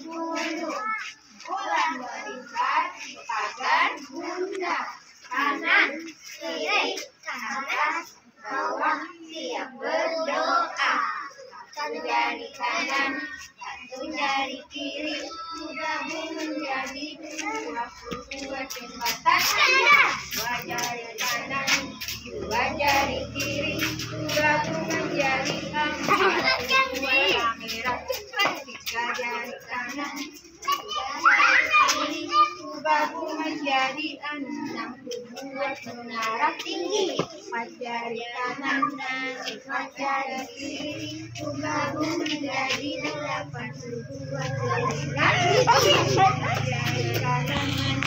gunung. Bulan melingkar di pagar bunda. Kanan, kiri, atas, bawah, siap berdoa. Satu jari kanan, satu jari kiri, bergabung menjadi dua jembatan. Dua jari kanan, dua jari kiri, bergabung menjadi empat. Dua merah, tiga jari kanan, tiga jari kiri, bergabung menjadi enam. Buat menara tinggi, empat jari kanan dan empat jari kiri, bergabung menjadi delapan. Buat jari kanan